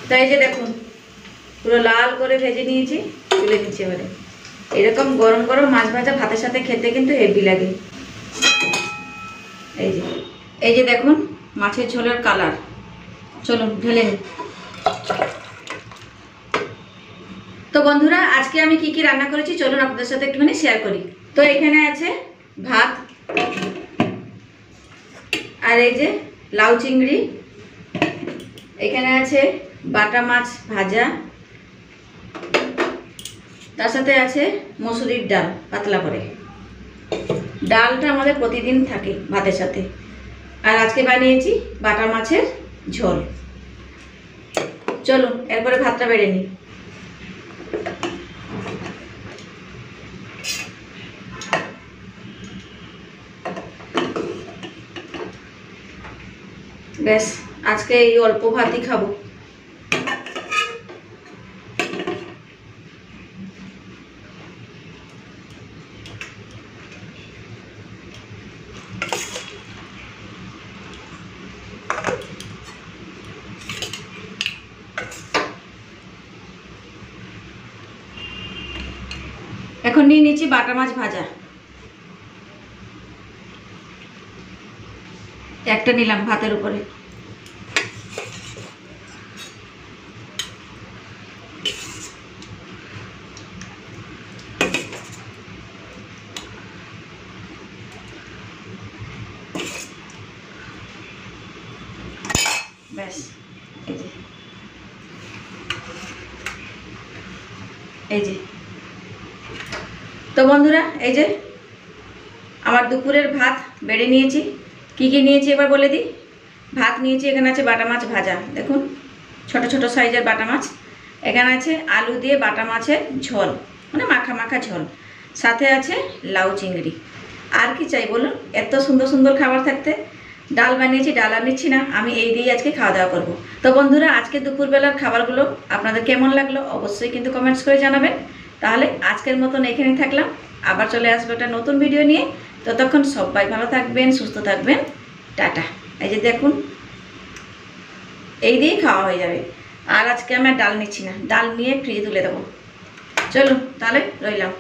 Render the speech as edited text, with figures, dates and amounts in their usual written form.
তো এই যে দেখুন পুরো লাল করে ভেজে নিয়েছি, তুলে নিচ্ছি এবারে। এরকম গরম গরম মাছ ভাজা ভাতের সাথে খেতে কিন্তু হেভি লাগে। এই যে দেখুন মাছের ঝোলের কালার। চলুন ঢেলে নিই। তো বন্ধুরা আজকে আমি কি কি রান্না করেছি চলুন আপনাদের সাথে একটুখানি শেয়ার করি। তো এখানে আছে ভাত, আর এই যে লাউ চিংড়ি, এখানে আছে বাটা মাছ ভাজা, তার সাথে আছে মসুরির ডাল পাতলা করে। ডালটা আমাদের প্রতিদিন থাকে ভাতের সাথে। আর আজকে বানিয়েছি বাটা মাছের ঝোল। চলুন এরপরে ভাতটা বেড়ে নিই। ব্যাস আজকে এই অল্প ভাতই খাবো। এখন নিয়ে নিচ্ছি বাটা মাছ ভাজা। একটা নিলাম ভাতের উপরে। ব্যাস এই যে তো বন্ধুরা এই যে আমার দুপুরের ভাত বেড়ে নিয়েছি। কি কি নিয়েছি এবার বলে দিই। ভাত নিয়েছি, এখানে আছে বাটা মাছ ভাজা, দেখুন ছোট ছোট সাইজের বাটা মাছ। এখানে আছে আলু দিয়ে বাটা মাছের ঝোল, মানে মাখা মাখা ঝোল। সাথে আছে লাউ চিংড়ি। আর কি চাই বলুন, এত সুন্দর সুন্দর খাবার থাকতে। ডাল বানিয়েছি, ডাল আর নিচ্ছি না, আমি এই দিয়ে আজকে খাওয়া দাওয়া করবো। তো বন্ধুরা আজকে দুপুরবেলার খাবারগুলো আপনাদের কেমন লাগলো অবশ্যই কিন্তু কমেন্টস করে জানাবেন। তাহলে আজকের মতন এখানেই থাকলাম, আবার চলে আসবো একটা নতুন ভিডিও নিয়ে। ততক্ষণ সবাই ভালো থাকবেন, সুস্থ থাকবেন, টাটা। এই যে দেখুন এই দিয়েই খাওয়া হয়ে যাবে। আর আজকে আমি ডাল নিচ্ছি না, ডাল নিয়ে ফ্রিজে তুলে দেবো। চলুন তাহলে রইলাম।